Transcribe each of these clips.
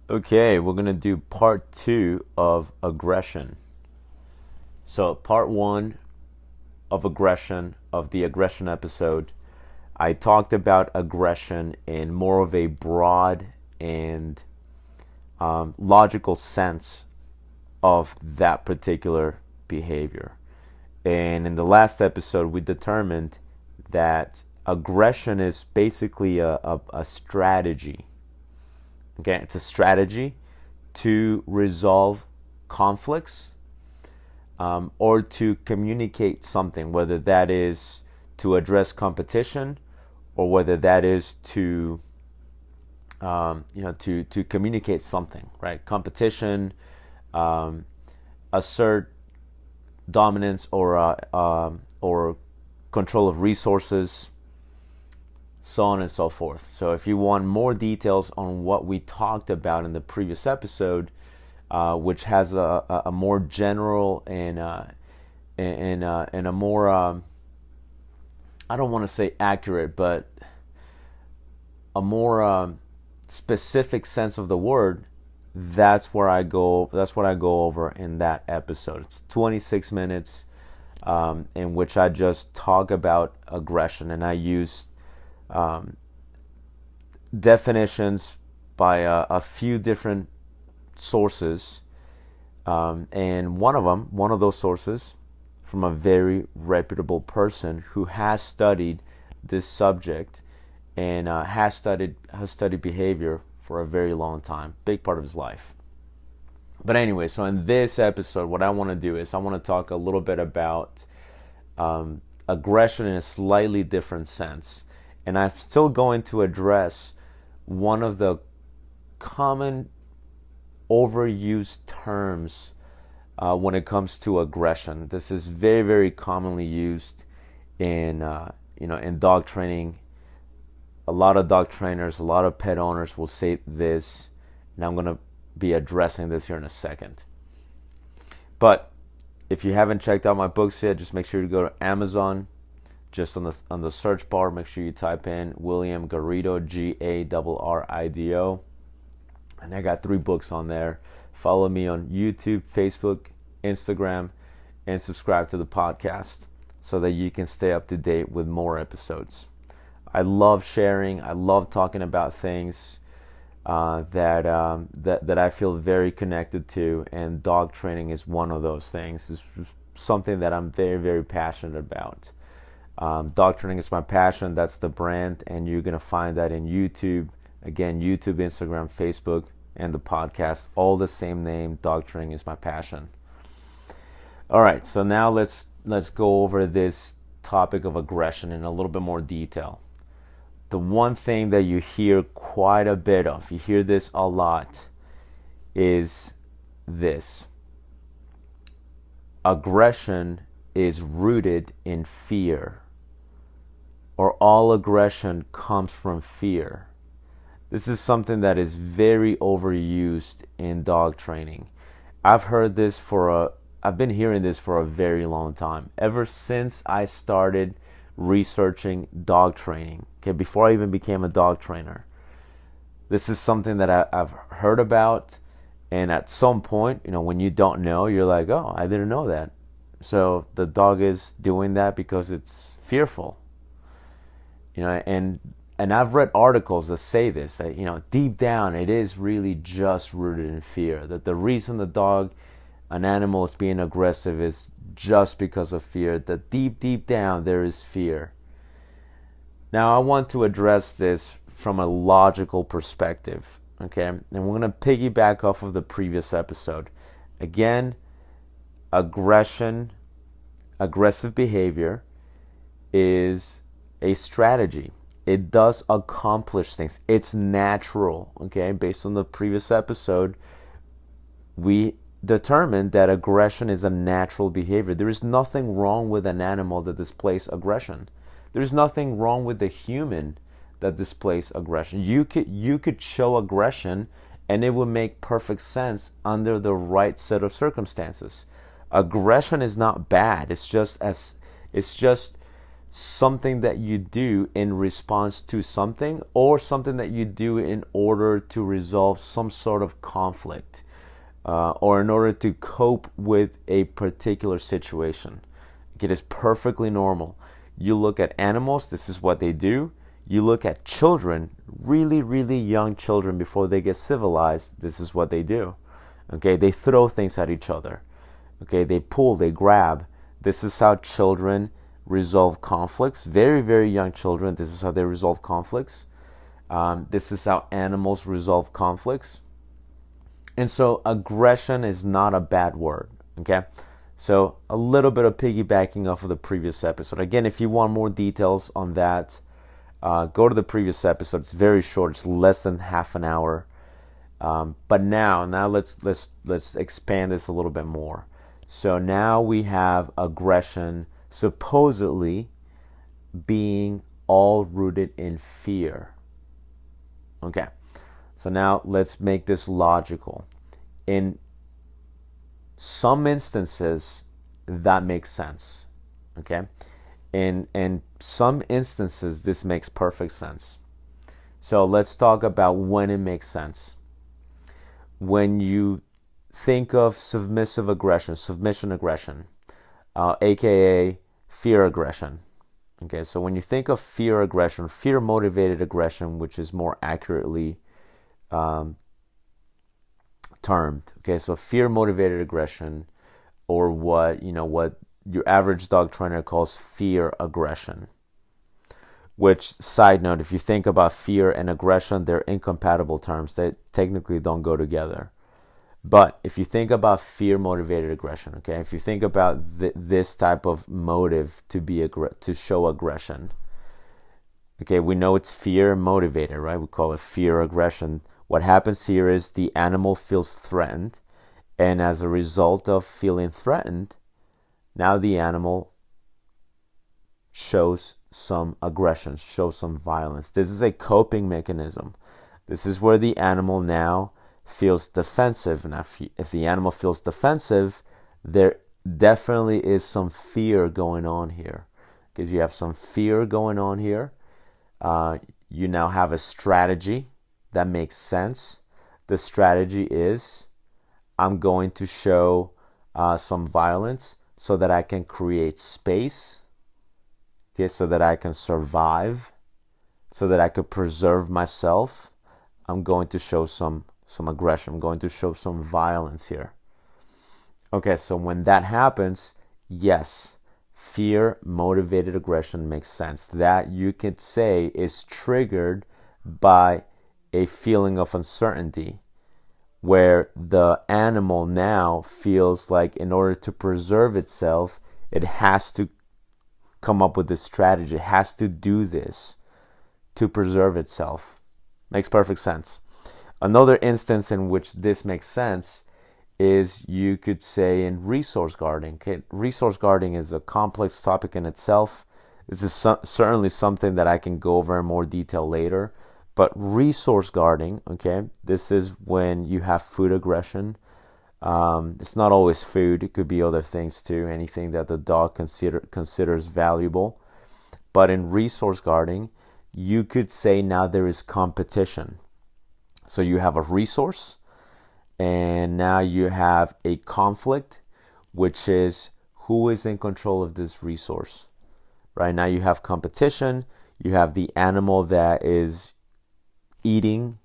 Okay, we're going to do part two of aggression. So, part one of aggression, of the aggression episode, I talked about aggression in more of a broad and logical sense of that particular behavior. And in the last episode, we determined that aggression is basically a strategy. Okay, it's a strategy to resolve conflicts or to communicate something, whether that is to address competition or whether that is to to communicate something, right? Competition, assert dominance or control of resources, so on and so forth. So if you want more details on what we talked about in the previous episode, which has a more general and a more I don't want to say accurate, but a more specific sense of the word, that's where I go. That's what I go over in that episode. It's 26 minutes in which I just talk about aggression, and I use definitions by a few different sources, and one of those sources, from a very reputable person who has studied this subject and has studied behavior for a very long time, big part of his life. But anyway, so in this episode, what I want to do is I want to talk a little bit about aggression in a slightly different sense, and I'm still going to address one of the common overused terms when it comes to aggression. This is very, very commonly used in in dog training. A lot of dog trainers, a lot of pet owners will say this, and I'm going to be addressing this here in a second. But if you haven't checked out my books yet, just make sure you go to Amazon. Just on the search bar, make sure you type in William Garrido, Garrido, and I got 3 books on there. Follow me on YouTube, Facebook, Instagram, and subscribe to the podcast so that you can stay up to date with more episodes. I love sharing. I love talking about things that I feel very connected to, and dog training is one of those things. It's something that I'm very, very passionate about. Dog training is my passion. That's the brand, and you're gonna find that in YouTube. Again, YouTube, Instagram, Facebook, and the podcast, all the same name. Dog training is my passion. All right, so now let's go over this topic of aggression in a little bit more detail. The one thing that you hear quite a bit of, you hear this a lot, is this: aggression is rooted in fear, or all aggression comes from fear. This is something that is very overused in dog training. I've been hearing this for a very long time. Ever since I started researching dog training, okay, before I even became a dog trainer. This is something that I've heard about, and at some point, when you don't know, you're like, oh, I didn't know that. So the dog is doing that because it's fearful. And I've read articles that say this, that, deep down it is really just rooted in fear. That the reason an animal is being aggressive is just because of fear. That deep down there is fear. Now I want to address this from a logical perspective, okay? And we're going to piggyback off of the previous episode. Again, aggressive behavior is a strategy. It does accomplish things. It's natural, okay? Based on the previous episode, we determined that aggression is a natural behavior. There is nothing wrong with an animal that displays aggression. There's nothing wrong with the human that displays aggression. You could show aggression and it would make perfect sense under the right set of circumstances. Aggression is not bad. It's just something that you do in response to something, or something that you do in order to resolve some sort of conflict, or in order to cope with a particular situation. It is perfectly normal. You look at animals, this is what they do. You look at children, really, really young children before they get civilized, this is what they do. Okay, they throw things at each other. Okay, they pull, they grab. This is how children resolve conflicts. Very, very young children, this is how they resolve conflicts. This is how animals resolve conflicts. And so aggression is not a bad word. Okay, so a little bit of piggybacking off of the previous episode. Again, if you want more details on that, go to the previous episode. It's very short. It's less than half an hour. But now let's expand this a little bit more. So now we have aggression supposedly being all rooted in fear. Okay. So now let's make this logical. In some instances, that makes sense. Okay. In some instances, this makes perfect sense. So let's talk about when it makes sense. When you think of submission aggression, aka fear aggression. Okay, so when you think of fear aggression, fear motivated aggression, which is more accurately termed. Okay, so fear motivated aggression, or what your average dog trainer calls fear aggression. Which, side note, if you think about fear and aggression, they're incompatible terms. They technically don't go together. But if you think about fear motivated aggression, okay, if you think about this type of motive to show aggression, okay, we know it's fear motivated, right? We call it fear aggression. What happens here is the animal feels threatened, and as a result of feeling threatened, now the animal shows some aggression, shows some violence. This is a coping mechanism. This is where the animal now feels defensive. And if the animal feels defensive, there definitely is some fear going on here. Because you have some fear going on here. You now have a strategy that makes sense. The strategy is, I'm going to show some violence so that I can create space. Okay, so that I can survive, so that I could preserve myself. I'm going to show some aggression. I'm going to show some violence here. Okay, so when that happens, yes, fear motivated aggression makes sense. That you could say is triggered by a feeling of uncertainty, where the animal now feels like in order to preserve itself, it has to come up with this strategy. It has to do this to preserve itself. Makes perfect sense. Another instance in which this makes sense is, you could say, in resource guarding. Okay? Resource guarding is a complex topic in itself. This is certainly something that I can go over in more detail later. But resource guarding, okay, this is when you have food aggression. It's not always food. It could be other things too. Anything that the dog considers valuable. But in resource guarding, you could say now there is competition. So you have a resource, and now you have a conflict, which is who is in control of this resource. Right now you have competition. You have the animal that is eating.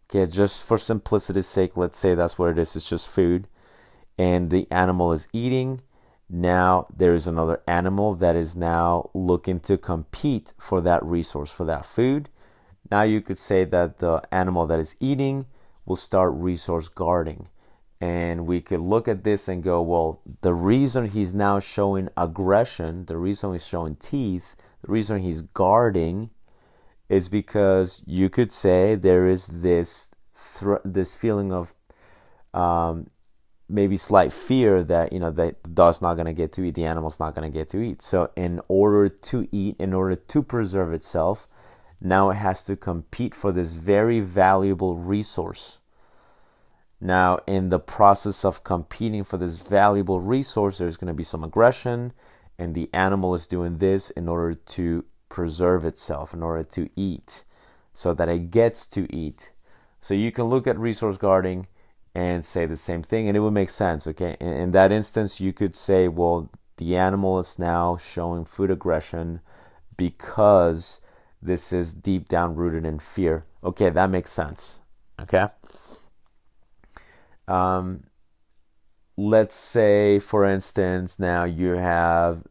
Okay, just for simplicity's sake, let's say that's what it is. It's just food. And the animal is eating. Now there is another animal that is now looking to compete for that resource, for that food. Now you could say that the animal that is eating will start resource guarding. And we could look at this and go, well, the reason he's now showing aggression, the reason he's showing teeth, the reason he's guarding is because you could say there is this feeling of maybe slight fear that the dog's not going to get to eat, the animal's not going to get to eat. So in order to eat, in order to preserve itself, now it has to compete for this very valuable resource. Now in the process of competing for this valuable resource, there's going to be some aggression, and the animal is doing this in order to preserve itself, in order to eat, so that it gets to eat. So you can look at resource guarding and say the same thing, and it would make sense. Okay, in that instance, you could say, well, the animal is now showing food aggression because this is deep down rooted in fear. Okay, that makes sense. Okay. Let's say, for instance, now you have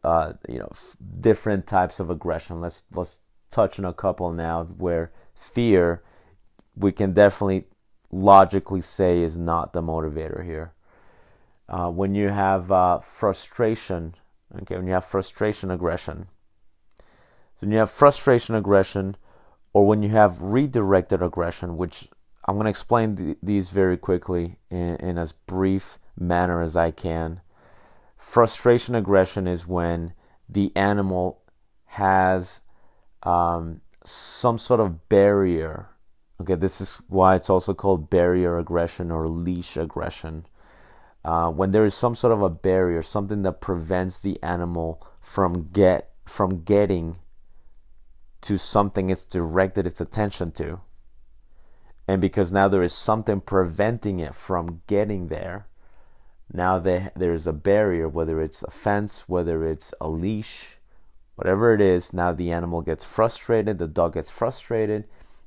different types of aggression. Let's touch on a couple now where fear, we can definitely logically say, is not the motivator here. When you have frustration, okay, when you have frustration aggression. So when you have frustration aggression, or when you have redirected aggression, which I'm going to explain these very quickly in as brief manner as I can. Frustration aggression is when the animal has some sort of barrier. Okay, this is why it's also called barrier aggression or leash aggression. When there is some sort of a barrier, something that prevents the animal from getting to something it's directed its attention to. And because now there is something preventing it from getting there, now there is a barrier, whether it's a fence, whether it's a leash, whatever it is. Now the animal gets frustrated, the dog gets frustrated.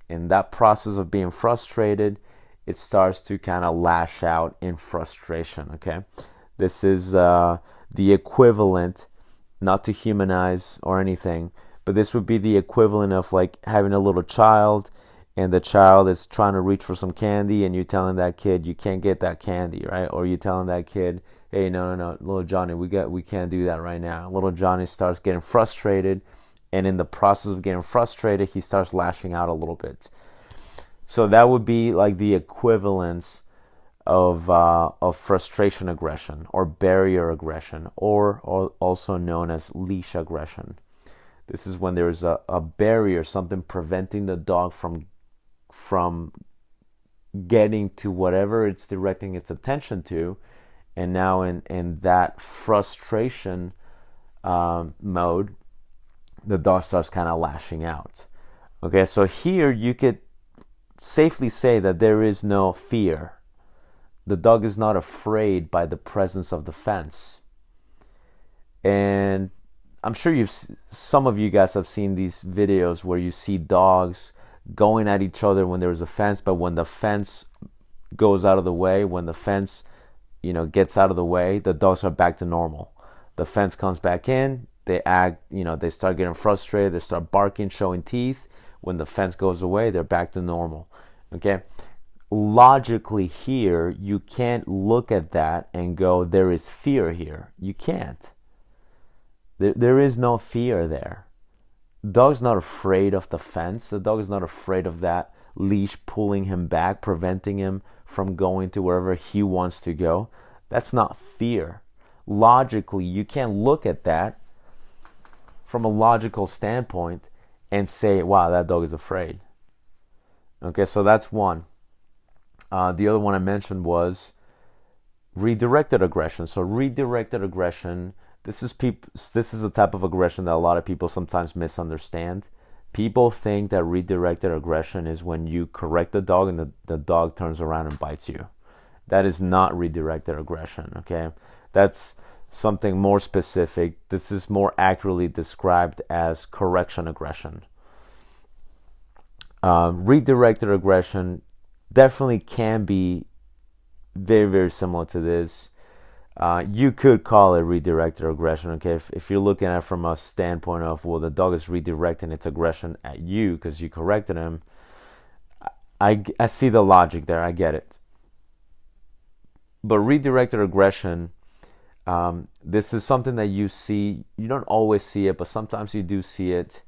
In that process of being frustrated, it starts to kind of lash out in frustration. Okay, this is the equivalent, not to humanize or anything, but this would be the equivalent of like having a little child, and the child is trying to reach for some candy, and you're telling that kid you can't get that candy, right? Or you're telling that kid, hey, no, little Johnny, we can't do that right now. Little Johnny starts getting frustrated, and in the process of getting frustrated, he starts lashing out a little bit. So that would be like the equivalence of frustration aggression or barrier aggression, or also known as leash aggression. This is when there's a barrier, something preventing the dog from getting to whatever it's directing its attention to. And now in that frustration mode, the dog starts kind of lashing out. Okay, so here you could safely say that there is no fear. The dog is not afraid by the presence of the fence. And I'm sure some of you guys have seen these videos where you see dogs going at each other when there's a fence, but when the fence goes out of the way, when the fence gets out of the way, the dogs are back to normal. The fence comes back in, they they start getting frustrated, they start barking, showing teeth. When the fence goes away, they're back to normal. Okay? Logically here, you can't look at that and go, there is fear here. You can't. There is no fear there. The dog's not afraid of the fence. The dog is not afraid of that leash pulling him back, preventing him from going to wherever he wants to go. That's not fear. Logically, you can't look at that from a logical standpoint and say, wow, that dog is afraid. Okay, so that's one. The other one I mentioned was redirected aggression. So redirected aggression, this is a type of aggression that a lot of people sometimes misunderstand. People think that redirected aggression is when you correct the dog and the dog turns around and bites you. That is not redirected aggression, okay? That's something more specific. This is more accurately described as correction aggression. Redirected aggression definitely can be very, very similar to this. You could call it redirected aggression, okay? If you're looking at it from a standpoint of, well, the dog is redirecting its aggression at you because you corrected him, I see the logic there. I get it. But redirected aggression, this is something that you see. You don't always see it, but sometimes you do see it.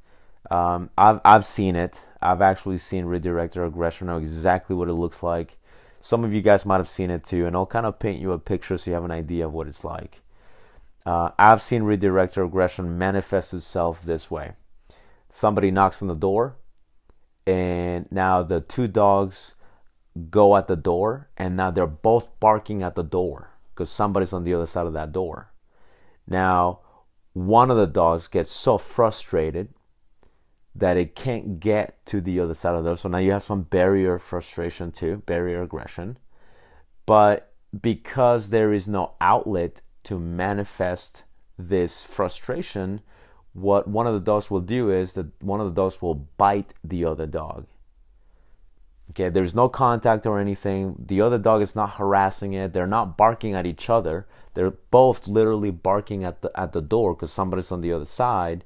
I've seen it. I've actually seen redirected aggression. I know exactly what it looks like. Some of you guys might have seen it too, and I'll kind of paint you a picture so you have an idea of what it's like. I've seen redirected aggression manifest itself this way. Somebody knocks on the door, and now the two dogs go at the door, and now they're both barking at the door because somebody's on the other side of that door. Now, one of the dogs gets so frustrated that it can't get to the other side of the door. So now you have some barrier frustration too, barrier aggression. But because there is no outlet to manifest this frustration, what one of the dogs will do is that one of the dogs will bite the other dog. Okay, there's no contact or anything. The other dog is not harassing it. They're not barking at each other. They're both literally barking at the door because somebody's on the other side.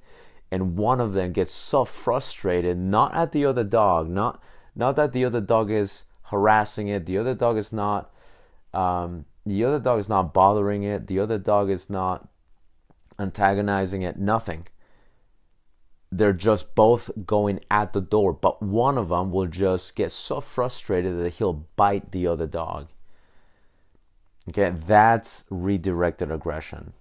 And one of them gets so frustrated, not at the other dog, not that the other dog is harassing it. The other dog is not bothering it. The other dog is not antagonizing it. Nothing. They're just both going at the door, but one of them will just get so frustrated that he'll bite the other dog. Okay, that's redirected aggression.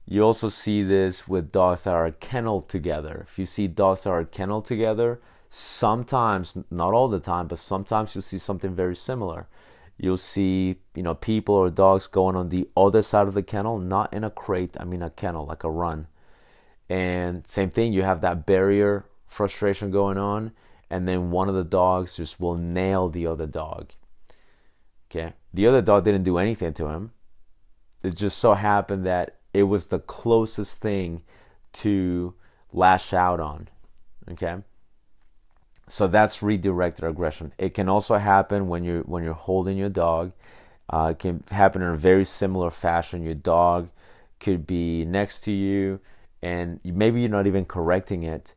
You also see this with dogs that are kenneled together. If you see dogs that are kenneled together, sometimes, not all the time, but sometimes you'll see something very similar. You'll see, people or dogs going on the other side of the kennel, not in a crate, I mean a kennel, like a run. And same thing, you have that barrier frustration going on, and then one of the dogs just will nail the other dog. Okay, the other dog didn't do anything to him. It just so happened that it was the closest thing to lash out on. Okay, so that's redirected aggression. It can also happen when you're holding your dog. It can happen in a very similar fashion. Your dog could be next to you, and maybe you're not even correcting it,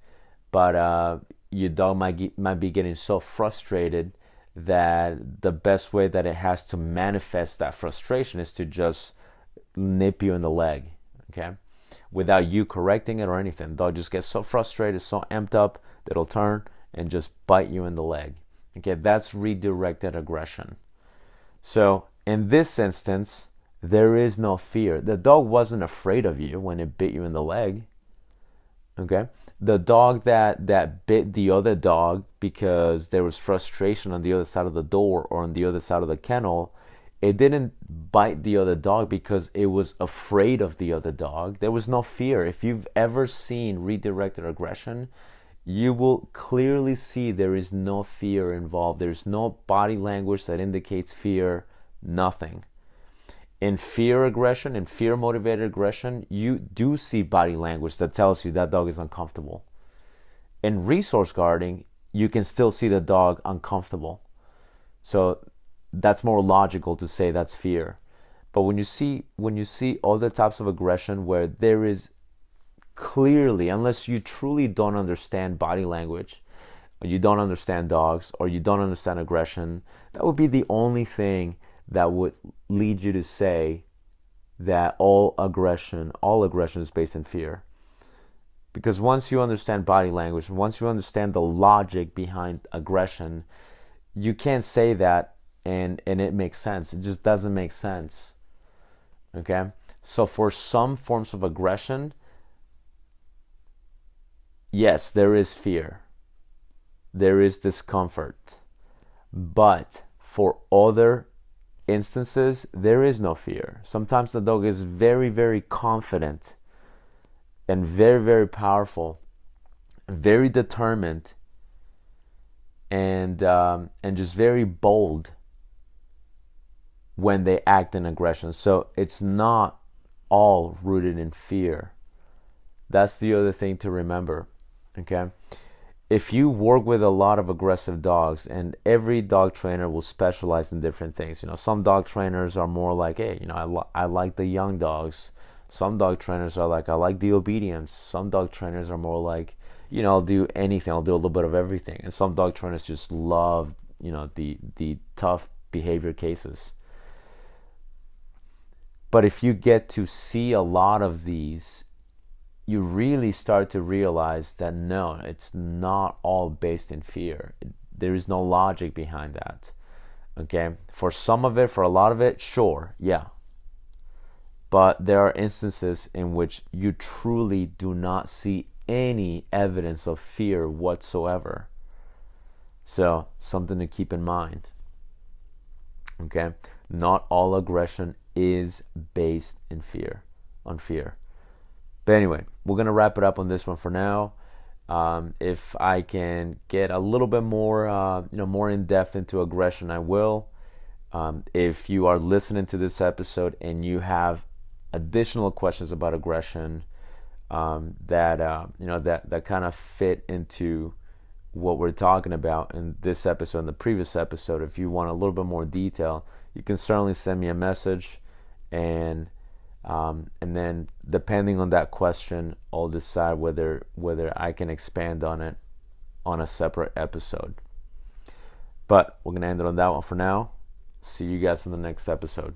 but your dog might be getting so frustrated that the best way that it has to manifest that frustration is to just nip you in the leg, okay? Without you correcting it or anything. The dog just gets so frustrated, so amped up, that it'll turn and just bite you in the leg. Okay, that's redirected aggression. So in this instance, there is no fear. The dog wasn't afraid of you when it bit you in the leg. Okay? The dog that bit the other dog because there was frustration on the other side of the door or on the other side of the kennel, it didn't bite the other dog because it was afraid of the other dog. There was no fear. If you've ever seen redirected aggression, you will clearly see there is no fear involved. There's no body language that indicates fear, nothing. In fear aggression, in fear motivated aggression, you do see body language that tells you that dog is uncomfortable. In resource guarding, you can still see the dog uncomfortable. So that's more logical to say that's fear. But when you see other types of aggression where there is clearly, unless you truly don't understand body language, or you don't understand dogs, or you don't understand aggression, that would be the only thing that would lead you to say that all aggression is based in fear. Because once you understand body language, once you understand the logic behind aggression, you can't say that and it makes sense. It just doesn't make sense. Okay? So for some forms of aggression, yes, there is fear. There is discomfort. But for other instances, there is no fear. Sometimes the dog is very, very confident and very, very powerful, very determined, and just very bold when they act in aggression. So it's not all rooted in fear. That's the other thing to remember. Okay? If you work with a lot of aggressive dogs, and every dog trainer will specialize in different things. Some dog trainers are more like, hey, I like the young dogs. Some dog trainers are like, I like the obedience. Some dog trainers are more like, I'll do anything. I'll do a little bit of everything. And some dog trainers just love, the tough behavior cases. But if you get to see a lot of these, you really start to realize that no, it's not all based in fear. There is no logic behind that. Okay? For some of it, for a lot of it, sure, yeah. But there are instances in which you truly do not see any evidence of fear whatsoever. So, something to keep in mind. Okay? Not all aggression is based in fear, on fear. But anyway, we're going to wrap it up on this one for now. If I can get a little bit more, more in depth into aggression, I will. If you are listening to this episode and you have additional questions about aggression that kind of fit into what we're talking about in this episode and the previous episode, if you want a little bit more detail, you can certainly send me a message, and then depending on that question, I'll decide whether I can expand on it on a separate episode. But we're gonna end it on that one for now. See you guys in the next episode.